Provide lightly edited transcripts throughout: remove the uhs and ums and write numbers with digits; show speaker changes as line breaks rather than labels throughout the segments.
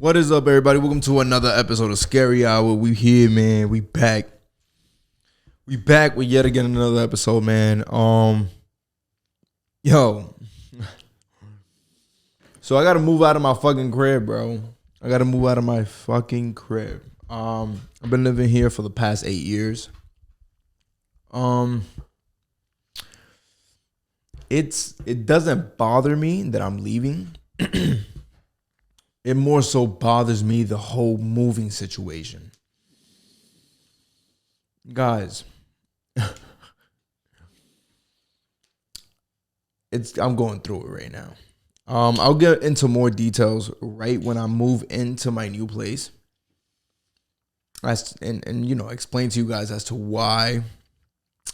What is up, everybody? Welcome to another episode of Scary Hour. We here, man. We back. We back with yet again another episode, man. Yo. So I gotta move out of my fucking crib, bro. I gotta move out of my fucking crib. I've been living here for the past 8 years. It doesn't bother me that I'm leaving. It more so bothers me the whole moving situation. Guys, I'm going through it right now. I'll get into more details right when I move into my new place. And you know, explain to you guys as to why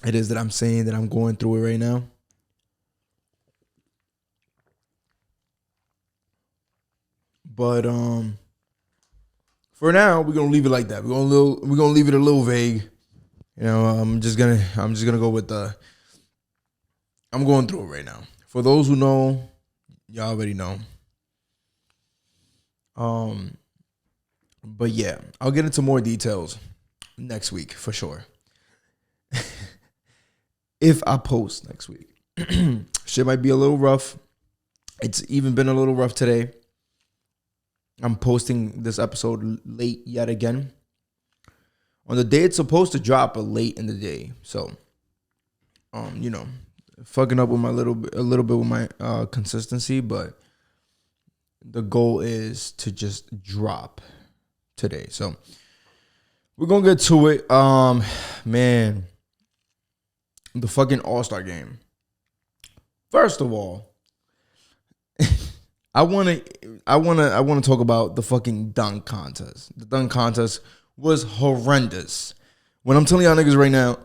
it is that I'm saying that I'm going through it right now. But for now, we're gonna leave it like that. We're gonna leave it a little vague. You know, I'm just gonna go with I'm going through it right now. For those who know, y'all already know. But yeah, I'll get into more details next week for sure. If I post next week. Shit might be a little rough. It's even been a little rough today. I'm posting this episode late yet again. On the day it's supposed to drop, but late in the day. So, you know, fucking up with a little bit with my consistency, but the goal is to just drop today. So we're gonna get to it. Man, the fucking All-Star game. First of all, I want to talk about the fucking dunk contest. The dunk contest was horrendous. When I'm telling y'all niggas right now,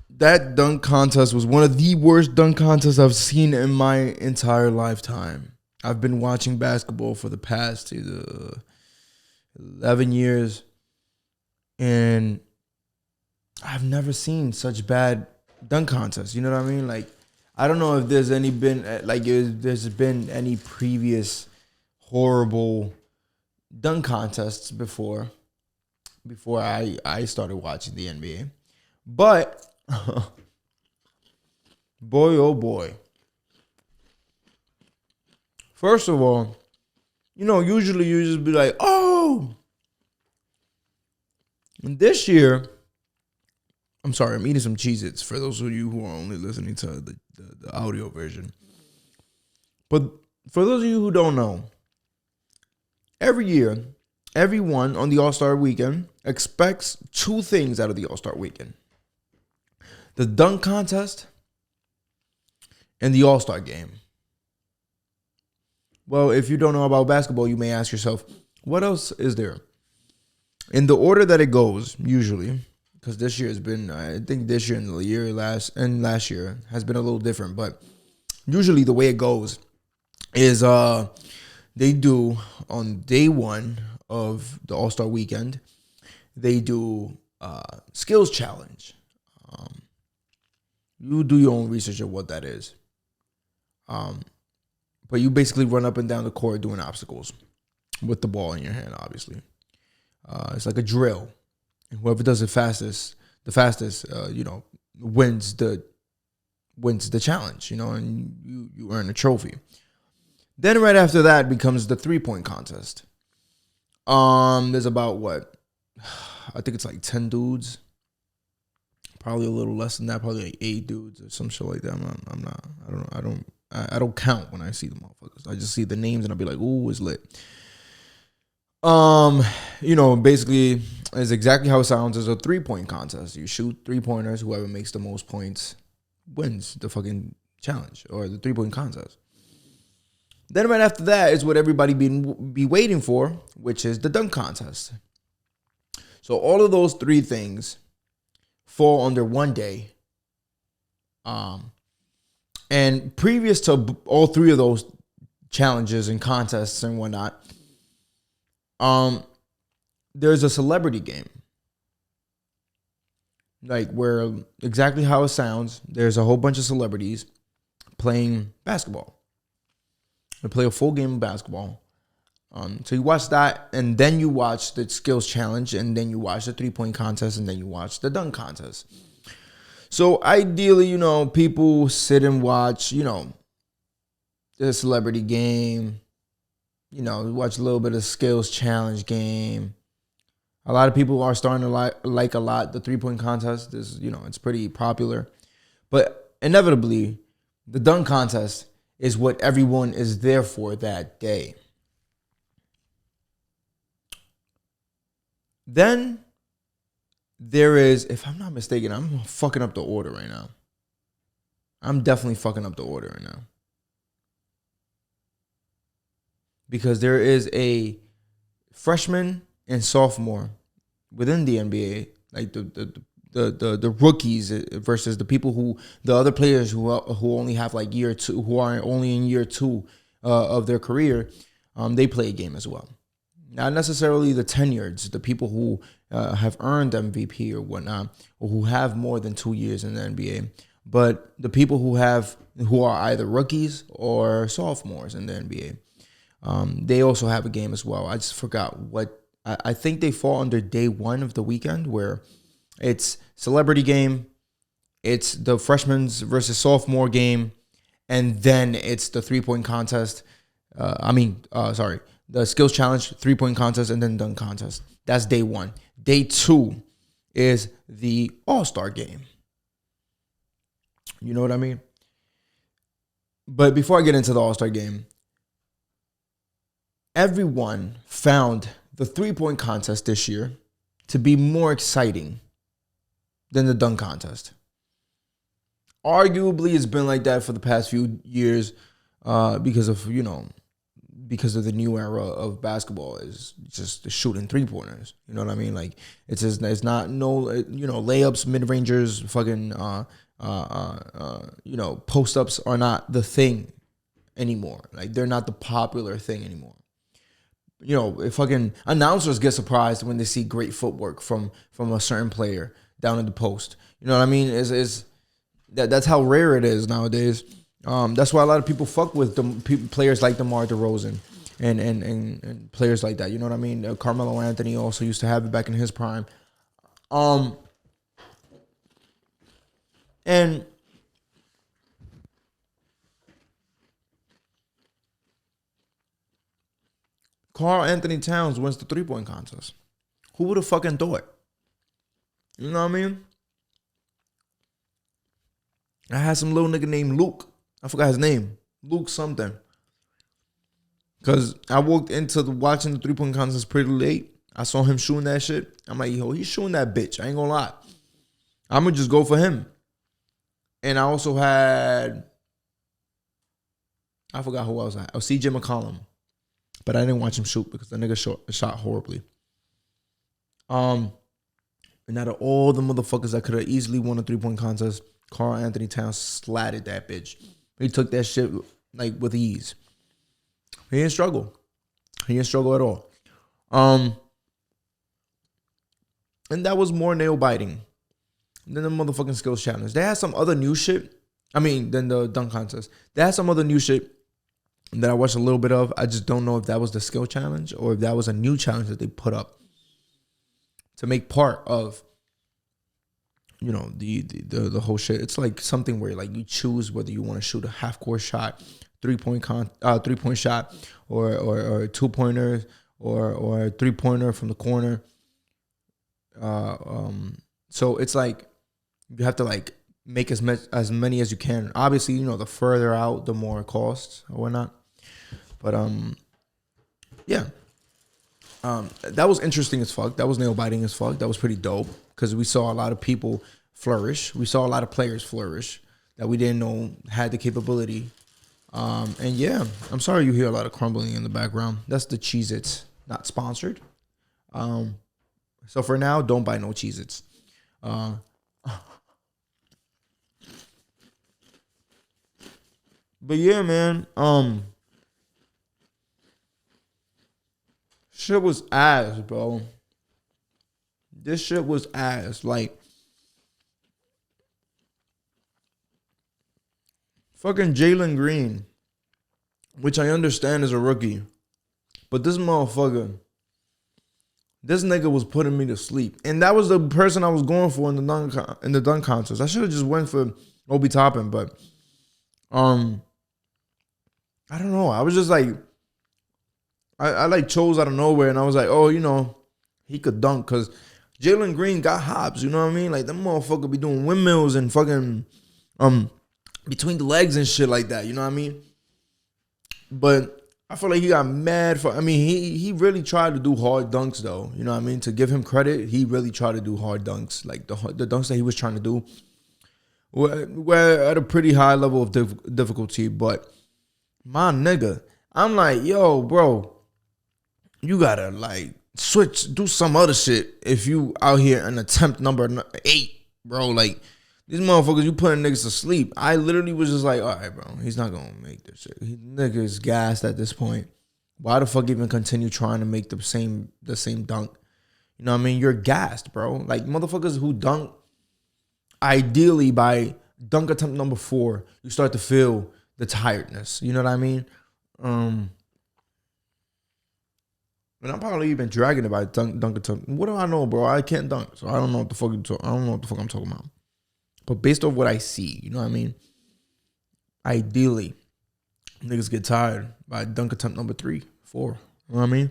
that dunk contest was one of the worst dunk contests I've seen in my entire lifetime. I've been watching basketball for the past 11 years, and I've never seen such bad dunk contests. You know what I mean? Like, I don't know if there's there's been any previous horrible dunk contests before I started watching the NBA. But boy, oh boy. First of all, you know, usually you just be like, oh. And this year, I'm sorry, I'm eating some Cheez-Its for those of you who are only listening to the audio version. But for those of you who don't know, every year, everyone on the All-Star weekend expects two things out of the All-Star weekend: the dunk contest and the All-Star game. Well, if you don't know about basketball, you may ask yourself, what else is there? In the order that it goes, usually, because this year has been, I think this year and last year has been a little different, but usually the way it goes is they do on day one of the All-Star weekend, they do skills challenge. You do your own research of what that is. But you basically run up and down the court doing obstacles with the ball in your hand, obviously. It's like a drill. And whoever does it the fastest, you know, wins the challenge, you know, and you earn a trophy. Then right after that becomes the 3-point contest. There's about I think it's like 10 dudes. Probably a little less than that, probably like 8 dudes or some shit like that. I don't count when I see the motherfuckers. I just see the names and I'll be like, ooh, it's lit. You know, basically, it's exactly how it sounds. It's a 3-point contest. You shoot 3-pointers. Whoever makes the most points wins the fucking challenge or the 3-point contest. Then right after that is what everybody be waiting for, which is the dunk contest. So all of those 3 things fall under one day. And previous to all 3 of those challenges and contests and whatnot, there's a celebrity game. Like where exactly how it sounds, there's a whole bunch of celebrities playing basketball. They play a full game of basketball. So you watch that, and then you watch the skills challenge, and then you watch the 3-point contest, and then you watch the dunk contest. So ideally, people sit and watch, the celebrity game, watch a little bit of skills challenge game. A lot of people are starting to like a lot the 3-point contest. It's pretty popular. But inevitably, the dunk contest is what everyone is there for that day. Then there is, if I'm not mistaken, I'm fucking up the order right now. I'm definitely fucking up the order right now. Because there is a freshman and sophomore within the NBA, like the rookies versus the other players who only have like year two, who are only in year two of their career. They play a game as well. Not necessarily the tenureds, the people who have earned MVP or whatnot, or who have more than 2 years in the NBA, but the people who are either rookies or sophomores in the NBA. They also have a game as well. I just forgot what. I think they fall under day one of the weekend, where it's celebrity game, it's the freshmen's versus sophomore game, and then it's the 3-point contest. The skills challenge, 3-point contest, and then dunk contest. That's day one. Day two is the all-star game. You know what I mean? But before I get into the all-star game, everyone found the 3-point contest this year to be more exciting than the dunk contest. Arguably, it's been like that for the past few years because of the new era of basketball is just shooting 3-pointers. You know what I mean? Like it's not layups, mid-rangers, fucking post-ups are not the thing anymore. Like they're not the popular thing anymore. If fucking announcers get surprised when they see great footwork from a certain player down in the post. You know what I mean? That's how rare it is nowadays. That's why a lot of people fuck with players like DeMar DeRozan and players like that. You know what I mean? Carmelo Anthony also used to have it back in his prime. And Karl Anthony Towns wins the 3-point contest. Who would have fucking thought? You know what I mean? I had some little nigga named Luke. I forgot his name. Luke something. Because I walked into watching the 3-point contest pretty late. I saw him shooting that shit. I'm like, yo, he's shooting that bitch. I ain't gonna lie. I'm gonna just go for him. And I also had, I forgot who else I had. Oh, CJ McCollum. But I didn't watch him shoot because the nigga shot horribly. And out of all the motherfuckers that could have easily won a 3-point contest, Karl Anthony Towns slatted that bitch. He took that shit like with ease. He didn't struggle. He didn't struggle at all. And that was more nail biting than the motherfucking skills challenge. They had some other new shit. Than the dunk contest. They had some other new shit that I watched a little bit of. I just don't know if that was the skill challenge or if that was a new challenge that they put up to make part of, the whole shit. It's like something where like you choose whether you want to shoot a half-court shot, 3-point shot, or a 2-pointer, or a 3-pointer from the corner. So it's like you have to like make as many as you can. Obviously, the further out, the more it costs or whatnot. But yeah. That was interesting as fuck. That was nail biting as fuck. That was pretty dope because we saw a lot of people flourish. We saw a lot of players flourish that we didn't know had the capability. And yeah, I'm sorry you hear a lot of crumbling in the background. That's the Cheez-Its, not sponsored. So for now, don't buy no Cheez-Its. But yeah, man. Shit was ass, bro. This shit was ass. Like, fucking Jalen Green, which I understand is a rookie, But this motherfucker, this nigga was putting me to sleep. And that was the person I was going for in the dunk contest. I should have just went for Obi Toppin, but I don't know. I was just like, I like chose out of nowhere, and I was like, oh, he could dunk because Jalen Green got hops. You know what I mean? Like, them motherfucker be doing windmills and fucking between the legs and shit like that. You know what I mean? But I feel like he got mad for. I mean, he really tried to do hard dunks though. You know what I mean? To give him credit, he really tried to do hard dunks. Like the dunks that he was trying to do were at a pretty high level of difficulty. But my nigga, I'm like, yo, bro, you gotta like switch, do some other shit if you out here in attempt number 8, bro. Like, these motherfuckers, you putting niggas to sleep. I literally was just like, all right, bro, he's not gonna make this shit. Nigga is gassed at this point. Why the fuck even continue trying to make the same dunk? You know what I mean? You're gassed, bro. Like, motherfuckers who dunk, ideally by dunk attempt number 4, you start to feel the tiredness. You know what I mean? And I'm probably even dragging about dunk attempt. What do I know, bro? I can't dunk, so I don't know what the fuck I'm talking about. But based off what I see, you know what I mean? Ideally, niggas get tired by dunk attempt number 3, 4. You know what I mean?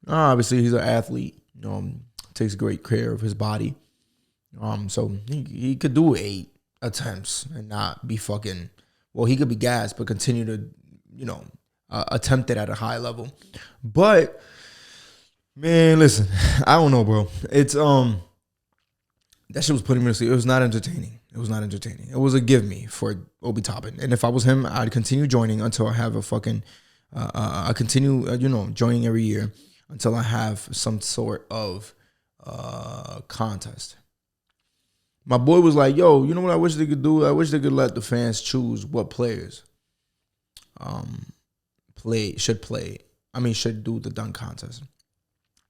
Obviously, he's an athlete. Takes great care of his body. So he could do 8 attempts and not be fucking. Well, he could be gassed, but continue to, attempt it at a high level. But man, listen, I don't know, bro. It's that shit was putting me to sleep. It was not entertaining. It was a give me for Obi Toppin. And if I was him, I'd continue joining until I have a fucking I continue joining every year until I have some sort of contest. My boy was like, yo, you know what I wish they could do? I wish they could let the fans choose what players should do the dunk contest.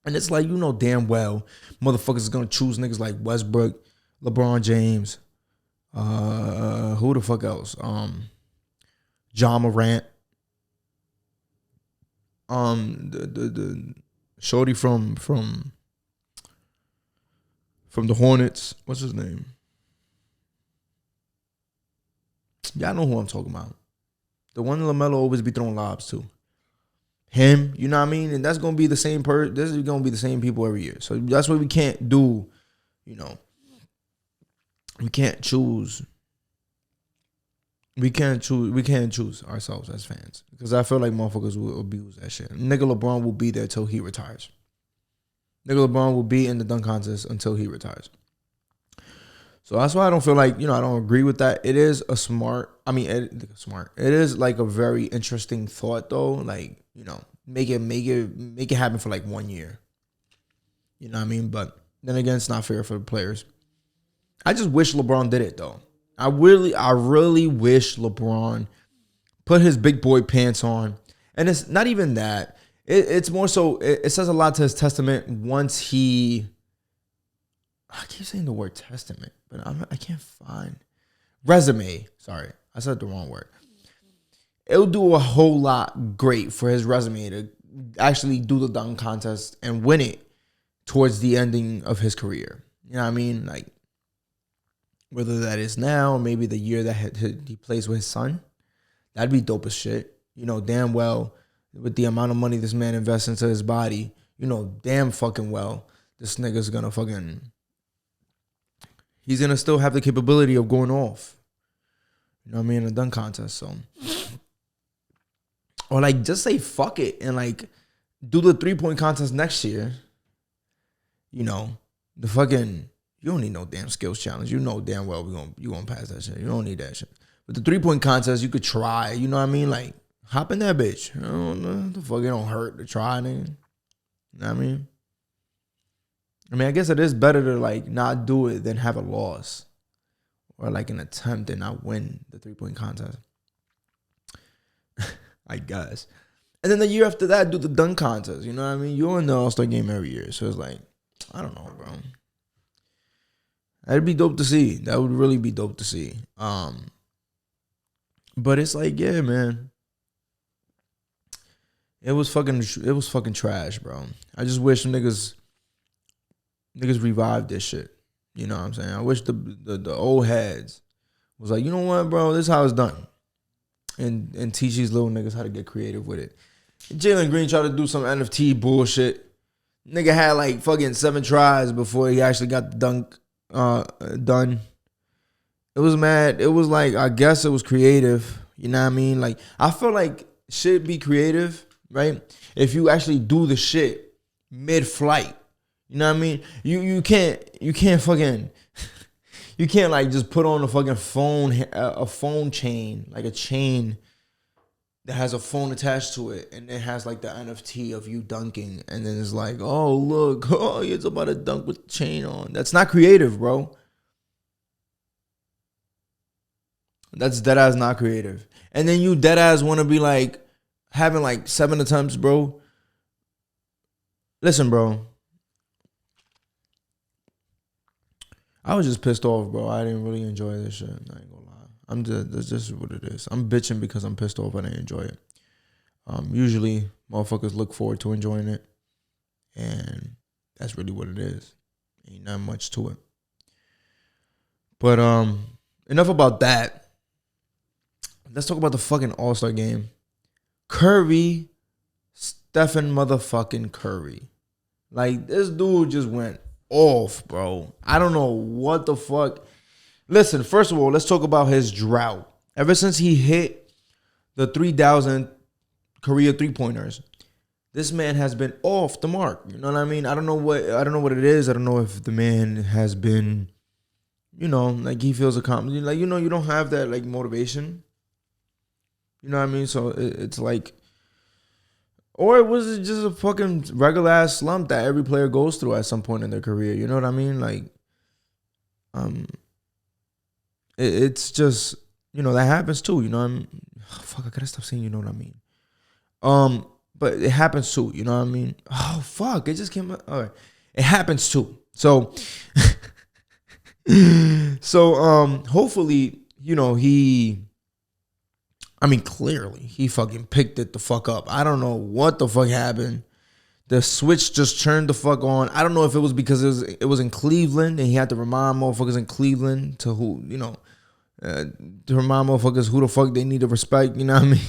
And it's like, damn well, motherfuckers is gonna choose niggas like Westbrook, LeBron James, who the fuck else? John Morant, the shorty from the Hornets. What's his name? Y'all know who I'm talking about. The one LaMelo always be throwing lobs to. Him, you know what I mean? And that's going to be the same this is going to be the same people every year. So that's why we can't do, we can't choose. We can't choose ourselves as fans. Because I feel like motherfuckers will abuse that shit. Nigga LeBron will be there till he retires. Nigga LeBron will be in the dunk contest until he retires. So that's why I don't feel like, I don't agree with that. It is a it is like a very interesting thought though. Like, make it happen for like 1 year. You know what I mean? But then again, it's not fair for the players. I just wish LeBron did it though. I really wish LeBron put his big boy pants on. And it's not even that. It's more so, it says a lot to his testament once he, I keep saying the word testament, but I can't find resume. Sorry, I said the wrong word. It'll do a whole lot great for his resume to actually do the dunk contest and win it towards the ending of his career. You know what I mean? Like, whether that is now or maybe the year that he plays with his son, that'd be dope as shit. Damn well, with the amount of money this man invests into his body, damn fucking well, this nigga's gonna fucking, he's gonna still have the capability of going off. You know what I mean? In a dunk contest. So, or like just say fuck it and like do the 3-point contest next year. The fucking, you don't need no damn skills challenge. Damn well you gonna pass that shit. You don't need that shit. But the 3-point contest, you could try. You know what I mean? Like, hop in that bitch. The fuck, it don't hurt to try, nigga. You know what I mean? I guess it is better to like not do it than have a loss or like an attempt and not win the 3-point contest. I guess. And then the year after that, do the dunk contest. You know what I mean? You're in the All-Star game every year. So it's like, I don't know, bro. That'd be dope to see. That would really be dope to see. But it's like, yeah, man. It was fucking trash, bro. I just wish some niggas revived this shit. You know what I'm saying? I wish the old heads was like, you know what, bro, this is how it's done. And teach these little niggas how to get creative with it. Jalen Green tried to do some NFT bullshit. Nigga had like fucking 7 tries before he actually got the dunk done. It was mad. It was like, I guess it was creative. You know what I mean? Like, I feel like shit be creative, right? If you actually do the shit mid-flight. You know what I mean? You can't fucking you can't like just put on a fucking phone chain, like a chain that has a phone attached to it, and it has like the NFT of you dunking, and then it's like, oh look, oh you're about to dunk with the chain on. That's not creative, bro. That's dead ass not creative. And then you dead ass want to be like having like 7 attempts, bro. Listen, bro. I was just pissed off, bro. I didn't really enjoy this shit. I ain't gonna lie. That's just what it is. I'm bitching because I'm pissed off. I didn't enjoy it. Usually, motherfuckers look forward to enjoying it, and that's really what it is. Ain't not much to it. But enough about that. Let's talk about the fucking All-Star game. Curry, Stephen motherfucking Curry. Like, this dude just went off, bro. I don't know what the fuck. Listen, first of all, let's talk about his drought. Ever since he hit the 3,000 career 3-pointers, this man has been off the mark. You know what I mean? I don't know what it is. I don't know if the man has been, you know, like he feels accomplished. Like, you know, you don't have that like motivation. You know what I mean? So it's like, or was it just a fucking regular ass slump that every player goes through at some point in their career? You know what I mean? Like, it's just, you know, that happens too. You know what I mean? Oh, fuck, I gotta stop saying, you know what I mean. But it happens too. You know what I mean? Oh fuck, it just came. All right, it happens too. So, hopefully, you know, clearly he fucking picked it the fuck up. I don't know what the fuck happened. The switch just turned the fuck on. I don't know if it was because it was in Cleveland and he had to remind motherfuckers in Cleveland to who, you know, to remind motherfuckers who the fuck they need to respect. You know what I mean?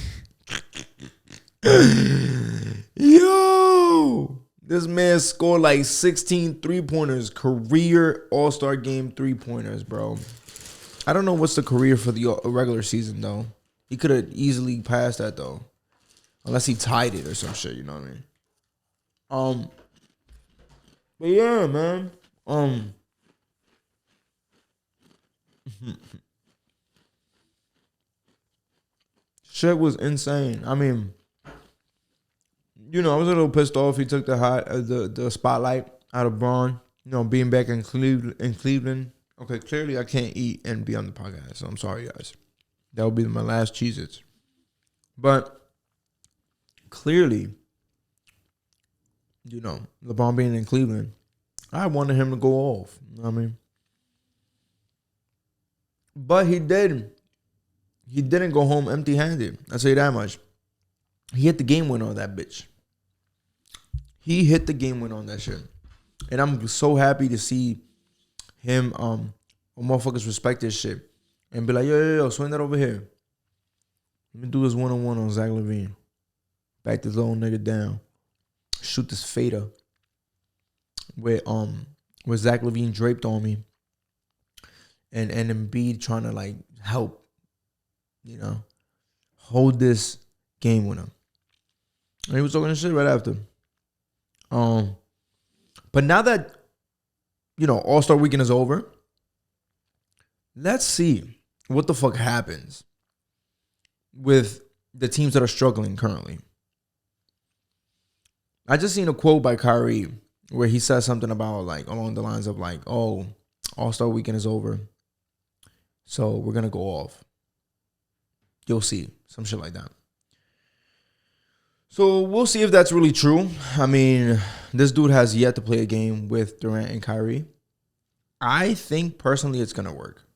Yo, this man scored like 16 3-pointers, career All-Star game 3-pointers, bro. I don't know what's the career for the regular season though. He could have easily passed that though, unless he tied it or some shit. You know what I mean? But yeah, man. Shit was insane. I mean, you know, I was a little pissed off. He took the spotlight out of Braun. You know, being back in Cleveland. Okay, clearly I can't eat and be on the podcast, so I'm sorry, guys. That would be my last Cheez-Its. But clearly, you know, LeBron being in Cleveland, I wanted him to go off. You know what I mean? But he didn't. He didn't go home empty-handed. I'll tell you that much. He hit the game winner on that bitch. He hit the game winner on that shit. And I'm so happy to see him, motherfuckers respect this shit. And be like, yo, swing that over here. Let me do this one-on-one on Zach LaVine. Back this little nigga down. Shoot this fader. With Zach LaVine draped on me. And Embiid trying to like help, you know, hold this game with him. And he was talking shit right after. But now that, you know, All-Star Weekend is over, let's see what the fuck happens with the teams that are struggling currently. I just seen a quote by Kyrie where he said something about like along the lines of like, oh, All-Star Weekend is over, so we're going to go off. You'll see. Some shit like that. So we'll see if that's really true. I mean, this dude has yet to play a game with Durant and Kyrie. I think personally it's going to work.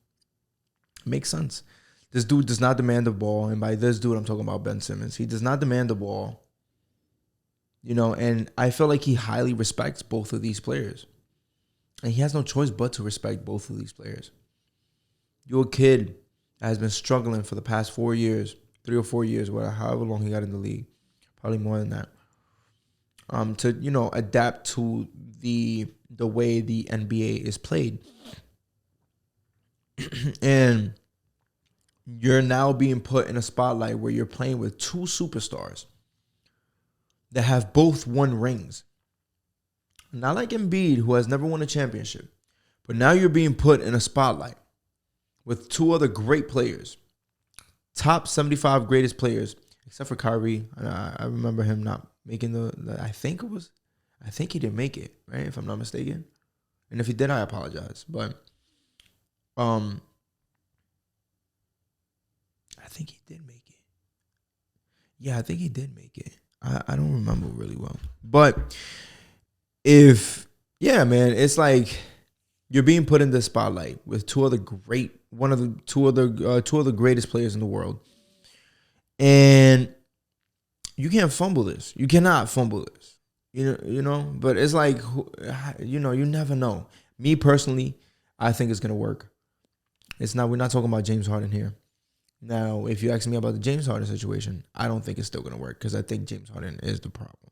Makes sense. This dude does not demand the ball. And by this dude, I'm talking about Ben Simmons. He does not demand the ball. And I feel like he highly respects both of these players. And he has no choice but to respect both of these players. You're a kid that has been struggling for the past 4 years, 3 or 4 years, whatever, however long he got in the league, probably more than that, to adapt to the way the NBA is played. And you're now being put in a spotlight where you're playing with two superstars that have both won rings. Not like Embiid, who has never won a championship, but now you're being put in a spotlight with two other great players, top 75 greatest players, except for Kyrie. I remember him not making I think he didn't make it, right? If I'm not mistaken. And if he did, I apologize. But I think he did make it. Yeah, I think he did make it. I don't remember really well. But man, it's like you're being put in the spotlight with two other greatest players in the world. And you can't fumble this. You cannot fumble this. But it's like, you never know. Me personally, I think it's going to work. We're not talking about James Harden here. Now, if you ask me about the James Harden situation, I don't think it's still going to work because I think James Harden is the problem.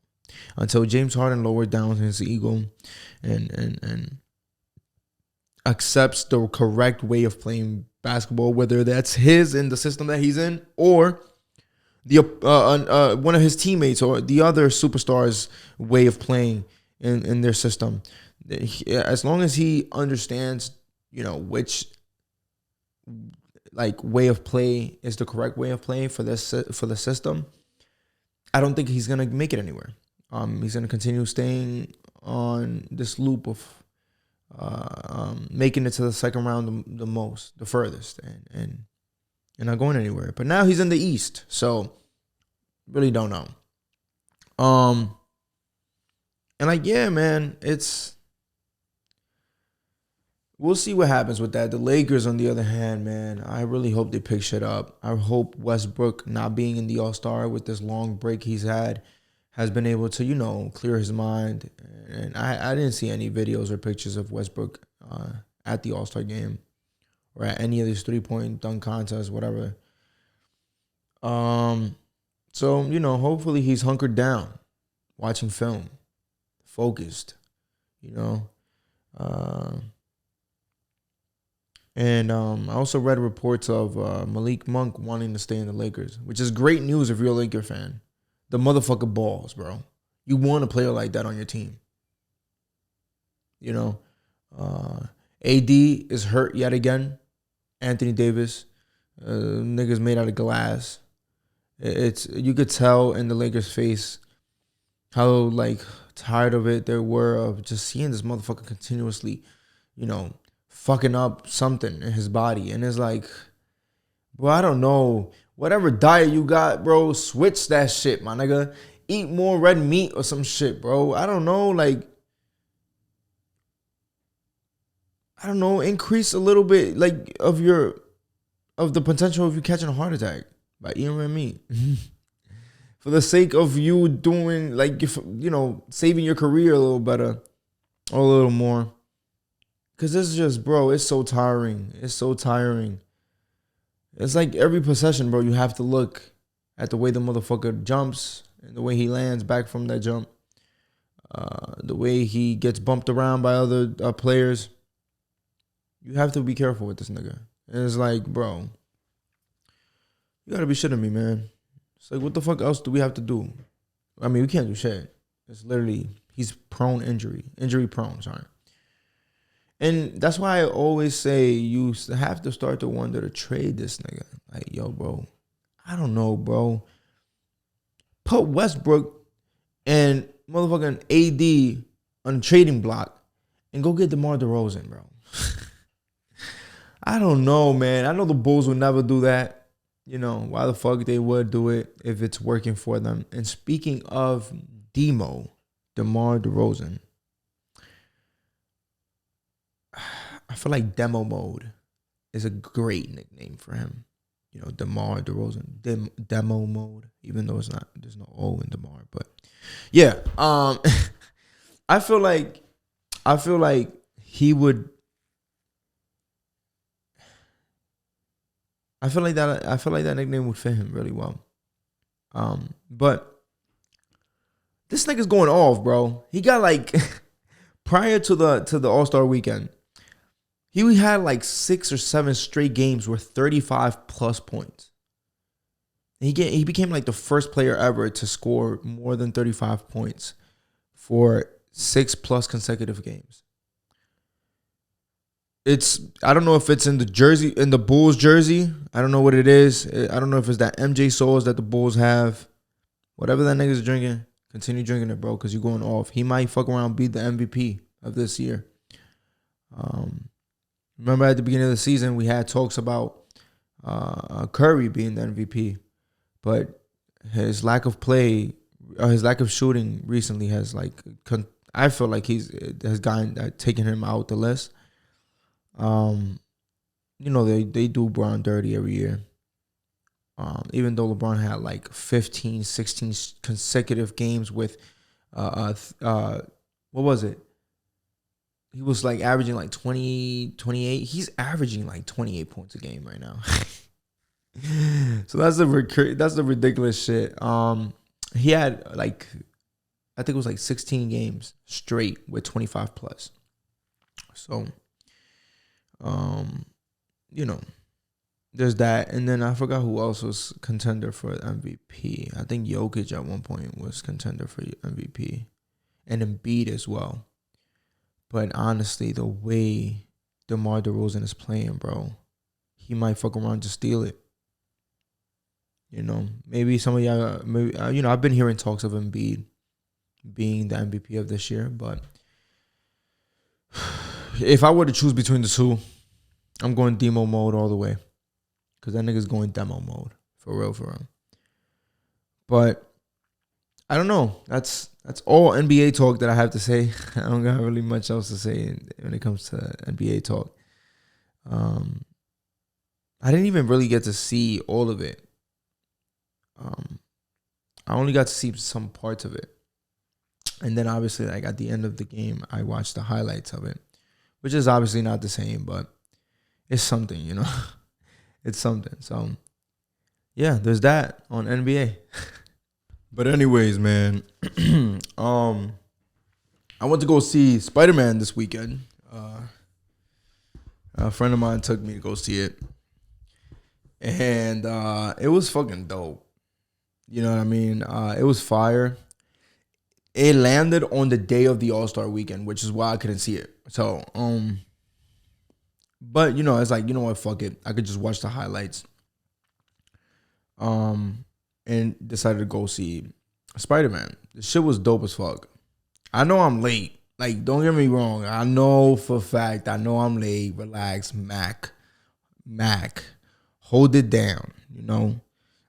Until James Harden lowers down his ego and accepts the correct way of playing basketball, whether that's his in the system that he's in or the one of his teammates or the other superstars' way of playing in their system. As long as he understands, which way of play is the correct way of playing for the system, I don't think he's gonna make it anywhere. He's gonna continue staying on this loop of making it to the second round the furthest, and not going anywhere. But now he's in the East, so really don't know. Man, we'll see what happens with that. The Lakers, on the other hand, man, I really hope they pick shit up. I hope Westbrook, not being in the All-Star with this long break he's had, has been able to, clear his mind. And I didn't see any videos or pictures of Westbrook at the All-Star game or at any of these three-point dunk contests, whatever. So, hopefully he's hunkered down, watching film, focused, And I also read reports of Malik Monk wanting to stay in the Lakers, which is great news if you're a Laker fan. The motherfucker balls, bro. You want a player like that on your team. AD is hurt yet again. Anthony Davis, niggas made out of glass. You could tell in the Lakers' face how tired of it they were of just seeing this motherfucker continuously, fucking up something in his body. And it's like, bro, I don't know. Whatever diet you got, bro, switch that shit, my nigga. Eat more red meat or some shit, bro. I don't know, increase a little bit of the potential of you catching a heart attack by eating red meat. For the sake of you doing saving your career a little better or a little more. Cause it's just, bro, it's so tiring. It's so tiring. It's like every possession, bro, you have to look at the way the motherfucker jumps and the way he lands back from that jump. The way he gets bumped around by other players. You have to be careful with this nigga. And it's like, bro, you gotta be shitting me, man. It's like, what the fuck else do we have to do? I mean, we can't do shit. It's literally, he's injury prone, sorry. And that's why I always say you have to start to wonder to trade this nigga. Like, yo, bro, I don't know, bro. Put Westbrook and motherfucking AD on the trading block and go get DeMar DeRozan, bro. I don't know, man. I know the Bulls would never do that. Why the fuck they would do it if it's working for them. And speaking of DeMar DeRozan, I feel like Demo Mode is a great nickname for him. DeMar DeRozan demo mode, even though there's no O in DeMar, but yeah. I feel like he would. I feel like that nickname would fit him really well. But this nigga's going off, bro. He got like prior to the All-Star weekend, he had like 6 or 7 straight games with 35 plus points. He became like the first player ever to score more than 35 points for 6 plus consecutive games. I don't know if it's in the Bulls jersey. I don't know what it is. I don't know if it's that MJ sauce that the Bulls have. Whatever that nigga's drinking, continue drinking it, bro, because you're going off. He might fuck around and be the MVP of this year. Remember at the beginning of the season, we had talks about Curry being the MVP, but his lack of play, his lack of shooting recently has I feel like has taken him out the list. They do LeBron dirty every year. Even though LeBron had like 15, 16 consecutive games with, what was it? He was like averaging like 20, 28. He's averaging like 28 points a game right now. So that's the ridiculous shit. He had like, I think it was like 16 games straight with 25 plus. So, there's that. And then I forgot who else was contender for MVP. I think Jokic at one point was contender for MVP. And Embiid as well. But honestly, the way DeMar DeRozan is playing, bro, he might fuck around to steal it. Maybe some of y'all, I've been hearing talks of Embiid being the MVP of this year. But if I were to choose between the two, I'm going demo mode all the way. Because that nigga's going demo mode. For real. But I don't know. That's all NBA talk that I have to say. I don't got really much else to say when it comes to NBA talk. I didn't even really get to see all of it. I only got to see some parts of it. And then obviously, like at the end of the game, I watched the highlights of it. Which is obviously not the same, but it's something, It's something. So, yeah, there's that on NBA. But anyways, man, I went to go see Spider-Man this weekend. A friend of mine took me to go see it. And it was fucking dope. You know what I mean? It was fire. It landed on the day of the All-Star weekend, which is why I couldn't see it. So, but it's like, what, fuck it. I could just watch the highlights. And decided to go see Spider-Man. The shit was dope as fuck. I know I'm late. Like, don't get me wrong. I know for a fact. I know I'm late. Relax, Mac. Hold it down.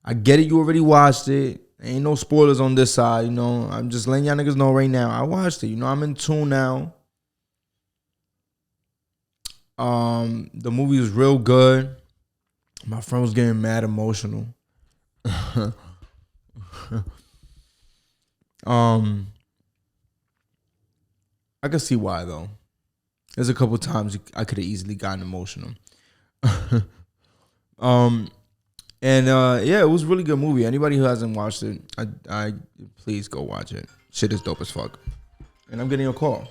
I get it. You already watched it. Ain't no spoilers on this side. I'm just letting y'all niggas know right now. I watched it. I'm in tune now. The movie was real good. My friend was getting mad emotional. I can see why though. There's a couple times I could have easily gotten emotional. Yeah, it was a really good movie. Anybody who hasn't watched it, I please go watch it. Shit is dope as fuck. And I'm getting a call,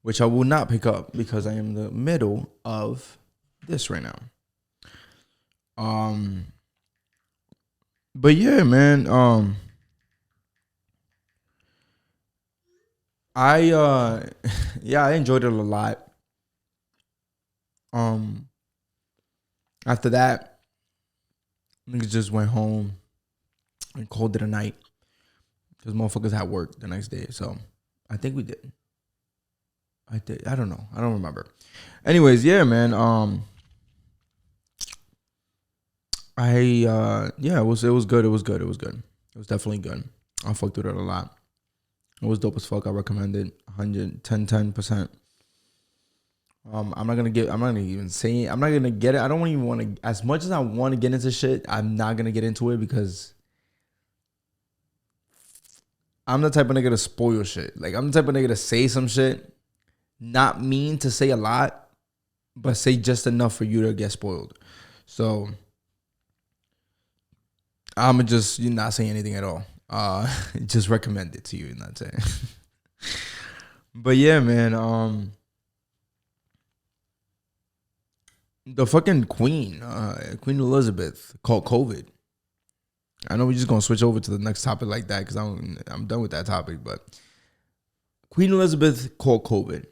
which I will not pick up because I am in the middle of this right now. But yeah, man. I enjoyed it a lot. After that, niggas just went home and called it a night because motherfuckers had work the next day. So I think we did. I did. I don't know. I don't remember. Anyways, yeah, man. It was good. It was good. It was good. It was definitely good. I fucked with it a lot. It was dope as fuck. I recommend it 10%. I'm not gonna even say it. I'm not gonna get it. I don't even want to. As much as I want to get into shit, I'm not gonna get into it because I'm the type of nigga to spoil shit. Like, I'm the type of nigga to say some shit, not mean to say a lot, but say just enough for you to get spoiled. So I'm just not saying anything at all. Just recommend it to you, and that's it. But yeah, man. The fucking Queen Queen Elizabeth caught COVID. I know we're just gonna switch over to the next topic like that because I'm done with that topic. But Queen Elizabeth caught COVID.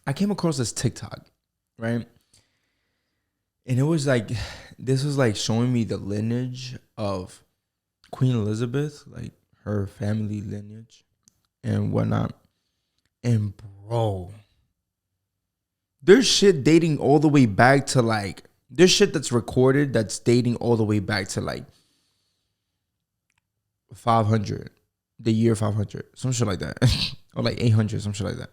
I came across this TikTok, right? And it was like, this was like showing me the lineage of Queen Elizabeth, like her family lineage and whatnot. And bro, there's shit dating all the way back to like, there's shit that's recorded that's dating all the way back to like 500, the year 500, some shit like that. Or like 800, some shit like that.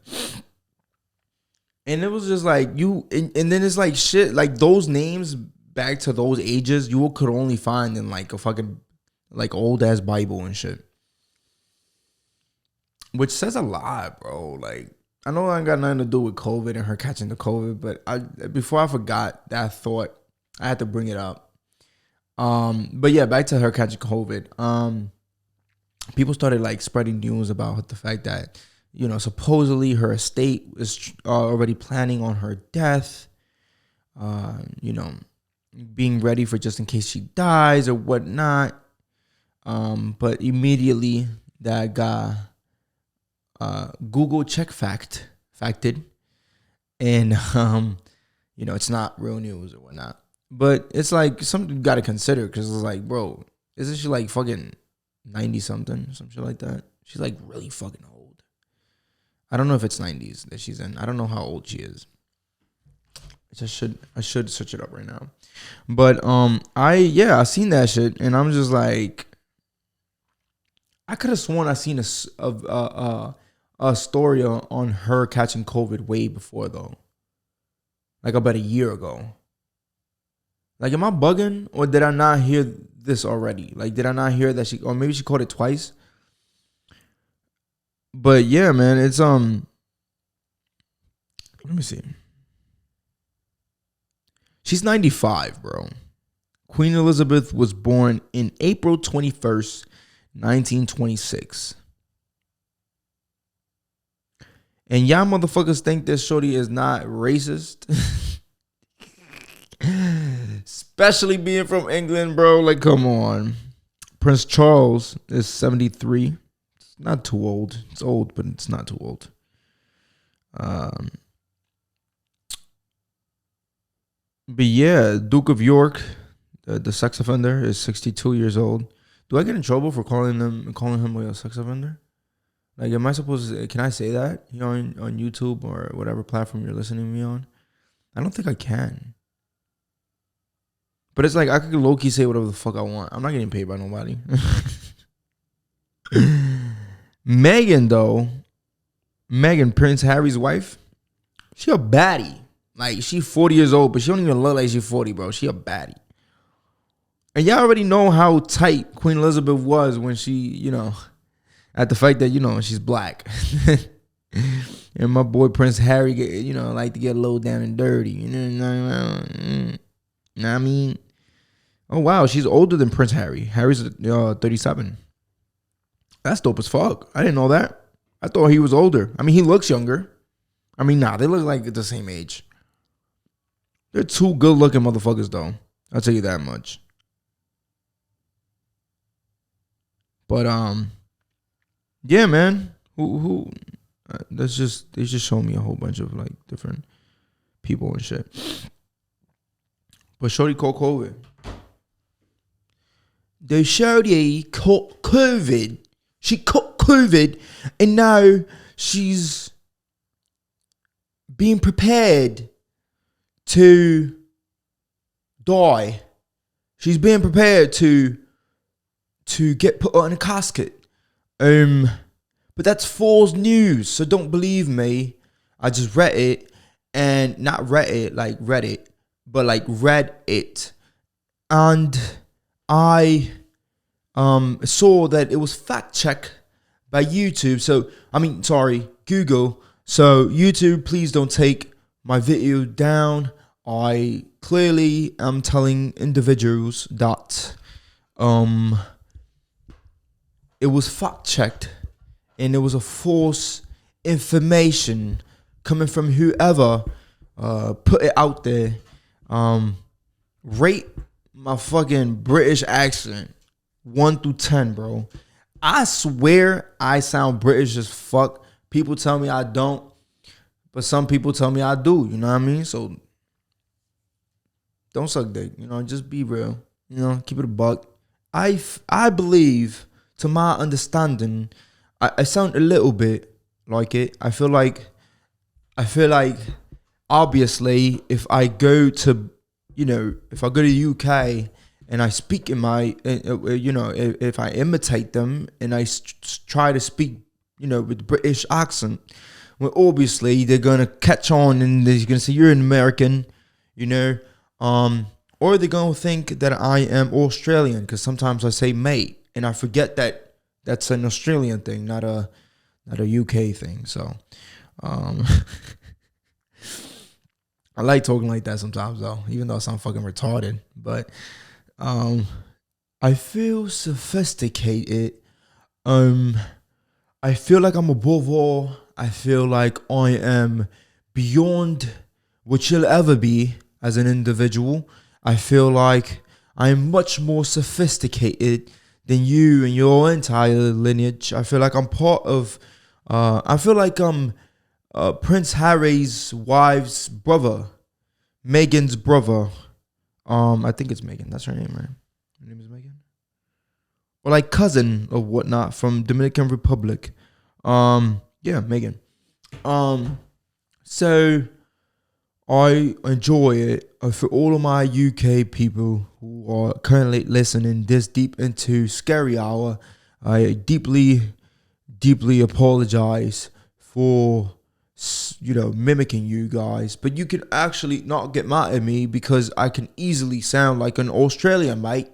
And it was just like and then it's like shit, like those names back to those ages, you could only find in like a fucking like old ass Bible and shit. Which says a lot, bro. Like, I know I ain't got nothing to do with COVID and her catching the COVID, but before I forgot that thought, I had to bring it up. But yeah, back to her catching COVID. People started like spreading news about the fact that, supposedly her estate is already planning on her death. Being ready for just in case she dies or whatnot. But immediately that guy, Google facted, and it's not real news or whatnot. But it's like something you got to consider, because it's like, bro, isn't she like fucking 90 something, some shit like that? She's like really fucking old. I don't know if it's 90s that she's in. I don't know how old she is. I should search it up right now. But I seen that shit, and I'm just like, I could have sworn I seen a story on her catching COVID way before, though. Like about a year ago. Like, am I bugging, or did I not hear this already? Like, did I not hear that or maybe she caught it twice? But yeah, man, it's let me see. She's 95, bro. Queen Elizabeth was born in April 21st, 1926. And y'all motherfuckers think this shorty is not racist? Especially being from England, bro. Like, come on. Prince Charles is 73. It's not too old. It's old, but it's not too old. But yeah, Duke of York, the sex offender, is 62 years old. Do I get in trouble for calling him a sex offender? Like, am I supposed to? Can I say that on YouTube or whatever platform you're listening to me on? I don't think I can. But it's like, I could low-key say whatever the fuck I want. I'm not getting paid by nobody. Meghan, Prince Harry's wife, she a baddie. Like, she 40 years old, but she don't even look like she's 40, bro. She a baddie. And y'all already know how tight Queen Elizabeth was when she, at the fact that, she's black. And my boy Prince Harry, like to get low down and dirty. You know what I mean? Oh, wow. She's older than Prince Harry. Harry's 37. That's dope as fuck. I didn't know that. I thought he was older. I mean, he looks younger. I mean, nah, they look like the same age. They're two good-looking motherfuckers, though. I'll tell you that much. But yeah, man. They just showed me a whole bunch of like different people and shit. But shorty caught COVID. The shorty caught COVID. She caught COVID, and now she's being prepared to die. She's being prepared to get put in a casket. But that's false news. So don't believe me. I just read it, and not read it like Reddit, but like read it. And I saw that it was fact checked by YouTube. So, Google. So YouTube, please don't take my video down. I clearly am telling individuals that it was fact checked and it was a false information coming from whoever put it out there. Rate my fucking British accent 1 through 10, bro. I swear I sound British as fuck. People tell me I don't, but some people tell me I do. You know what I mean? So don't suck dick. You know, just be real. You know, keep it a buck. I believe, to my understanding, I sound a little bit like it. I feel like obviously if I go to the UK and I speak in my, if I imitate them and I try to speak, with British accent, well, obviously they're gonna catch on and they're gonna say you're an American, or they're gonna think that I am Australian because sometimes I say mate and I forget that that's an Australian thing, not a UK thing. So, I like talking like that sometimes though, even though I sound fucking retarded. But I feel sophisticated. I feel like I'm above all. I feel like I am beyond what you'll ever be as an individual. I feel like I am much more sophisticated than you and your entire lineage. I feel like I'm part of. I feel like I'm Prince Harry's wife's brother, Meghan's brother. I think it's Meghan. That's her name, right? Her name is Meghan. Or like cousin or whatnot from Dominican Republic. Yeah, Meghan. So I enjoy it. For all of my UK people who are currently listening this deep into Scary Hour, I deeply apologize for mimicking you guys, but you can actually not get mad at me because I can easily sound like an Australian, mate.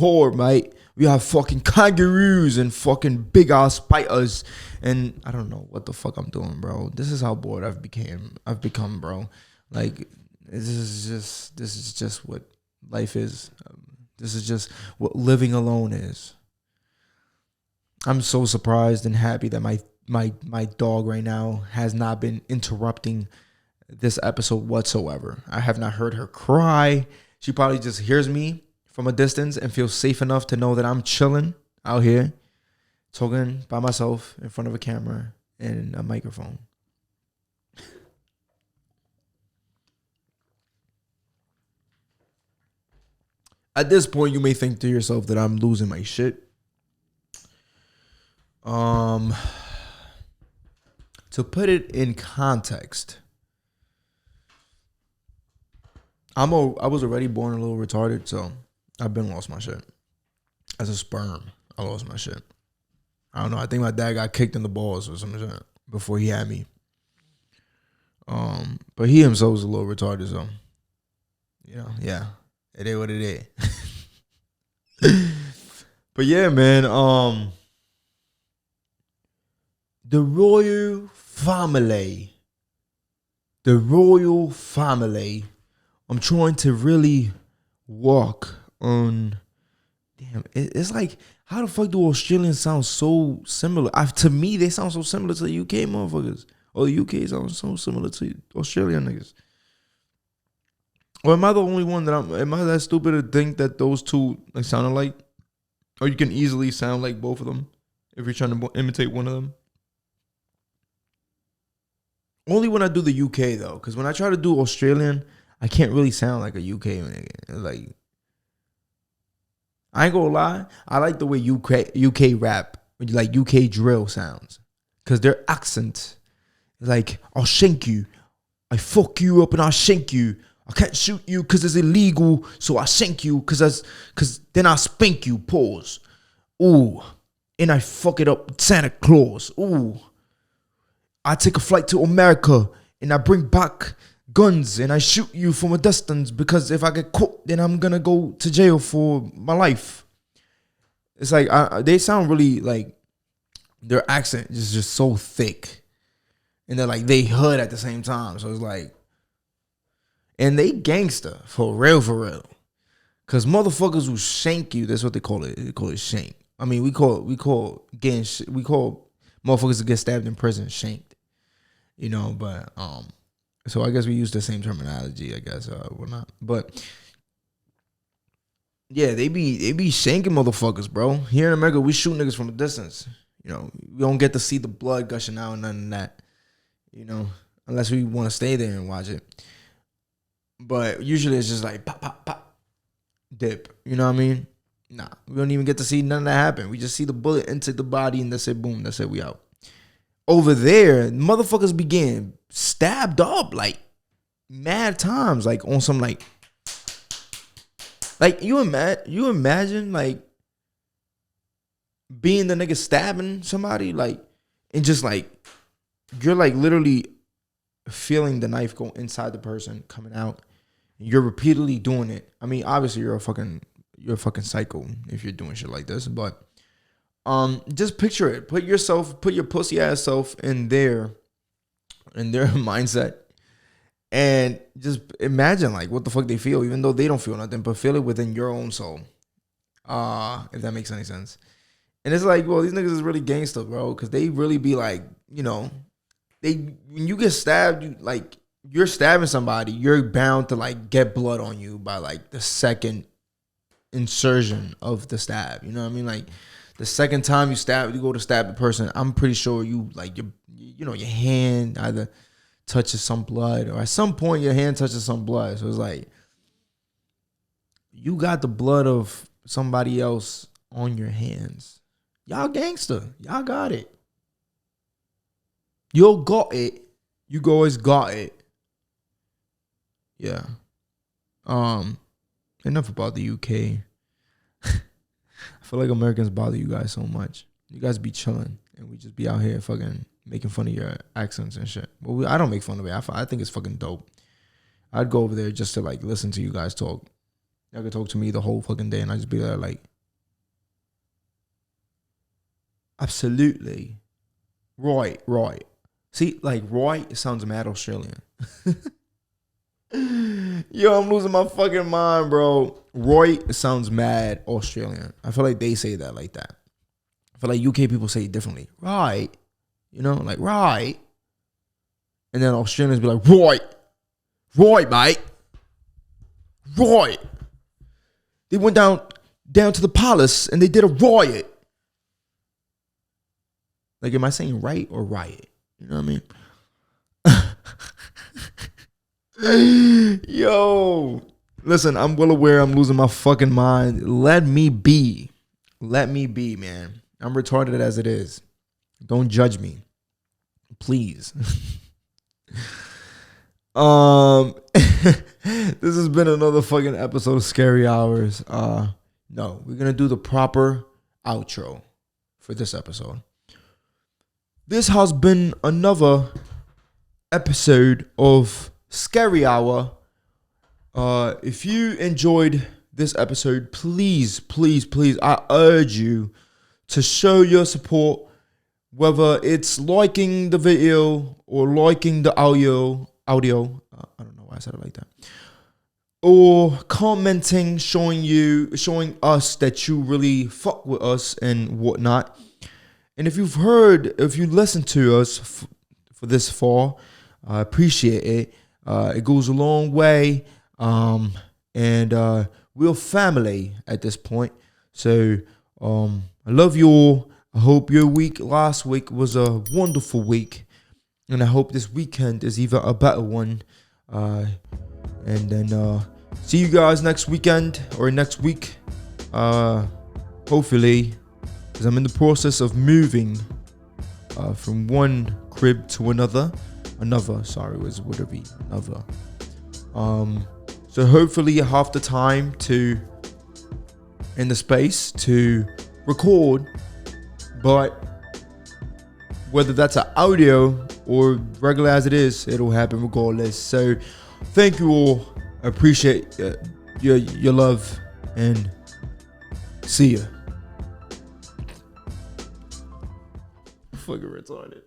Whore, mate. We have fucking kangaroos and fucking big ass spiders, and I don't know what the fuck I'm doing, bro. This is how bored I've become, bro. Like this is just what life is. This is just what living alone is. I'm so surprised and happy that my dog right now has not been interrupting this episode whatsoever. I have not heard her cry. She probably just hears me from a distance and feels safe enough to know that I'm chilling out here, talking by myself in front of a camera and a microphone. At this point, you may think to yourself that I'm losing my shit. To put it in context, I was already born a little retarded, so I've been lost my shit. As a sperm, I lost my shit. I don't know. I think my dad got kicked in the balls or some shit before he had me. But he himself was a little retarded, so yeah, it is what it is. But yeah, man. The royal family. I'm trying to really work on. Damn, it's like, how the fuck do Australians sound so similar? To me, they sound so similar to the UK motherfuckers. Or the UK sounds so similar to Australian niggas. Or am I the only one am I that stupid to think that those two sound alike? Or you can easily sound like both of them if you're trying to imitate one of them? Only when I do the UK though, because when I try to do Australian, I can't really sound like a UK nigga. Like, I ain't gonna lie, I like the way UK rap, like UK drill sounds, because their accent is like, I'll shank you, I fuck you up and I'll shank you. I can't shoot you because it's illegal, so I shank you because then I spank you. Pause. Ooh, and I fuck it up with Santa Claus. Ooh. I take a flight to America and I bring back guns and I shoot you from a distance because if I get caught, then I'm gonna go to jail for my life. It's like they sound really like their accent is just so thick, and they're like they hood at the same time. So it's like, and they gangster for real, cause motherfuckers who shank you. That's what they call it. They call it shank. I mean, we call motherfuckers that get stabbed in prison shanked. You know, but so I guess we use the same terminology, I guess, or not. But yeah, they be shanking motherfuckers, bro. Here in America, we shoot niggas from a distance. You know, we don't get to see the blood gushing out and none of that. You know, unless we want to stay there and watch it. But usually it's just like pop, pop, pop, dip. You know what I mean? Nah, we don't even get to see none of that happen. We just see the bullet into the body and that's it. Boom, that's it. We out. Over there, motherfuckers began stabbed up like mad times, like on some like you imagine like being the nigga stabbing somebody, like, and just like you're like literally feeling the knife go inside the person coming out. You're repeatedly doing it. I mean, obviously you're a fucking psycho if you're doing shit like this, but just picture it. Put your pussy ass self in their mindset, and just imagine like what the fuck they feel, even though they don't feel nothing, but feel it within your own soul. If that makes any sense. And it's like, well, these niggas is really gangster, bro, because they really be like, you know, when you get stabbed, you're stabbing somebody, you're bound to like get blood on you by like the second insertion of the stab. You know what I mean? Like the second time you go to stab the person, I'm pretty sure you like your hand either touches some blood, or at some point your hand touches some blood. So it's like you got the blood of somebody else on your hands. Y'all gangster. Y'all got it. You got it. You guys got it. Yeah. Enough about the UK. I feel like Americans bother you guys so much. You guys be chilling, and we just be out here fucking making fun of your accents and shit. But I don't make fun of it. I think it's fucking dope. I'd go over there just to like listen to you guys talk. Y'all could talk to me the whole fucking day, and I just be there like, absolutely, right. See, like right, it sounds mad Australian. Yo, I'm losing my fucking mind, bro. Roy sounds mad Australian. I feel like they say that like that. I feel like UK people say it differently. Right. You know, like right. And then Australians be like, right, mate. Right. They went down to the palace and they did a riot. Like, am I saying right or riot? You know what I mean? Yo, listen, I'm well aware I'm losing my fucking mind. Let me be, man. I'm retarded as it is. Don't judge me, please. This has been another fucking episode of Scary Hours. No, we're gonna do the proper outro for this episode. This has been another episode of Scary Hour. If you enjoyed this episode, please, I urge you to show your support, whether it's liking the video or liking the audio. I don't know why I said it like that. Or commenting, showing us that you really fuck with us and whatnot. And if you listened to us for this far, I appreciate it. It goes a long way. And we're family at this point. So I love you all. I hope your last week was a wonderful week. And I hope this weekend is even a better one. And then see you guys next weekend or next week. Hopefully, because I'm in the process of moving from one crib to another. Another. So hopefully I have the time in the space to record But whether that's an audio or regular as it is, it'll happen regardless. So thank you all. I appreciate your love, and see ya. Fucking retarded.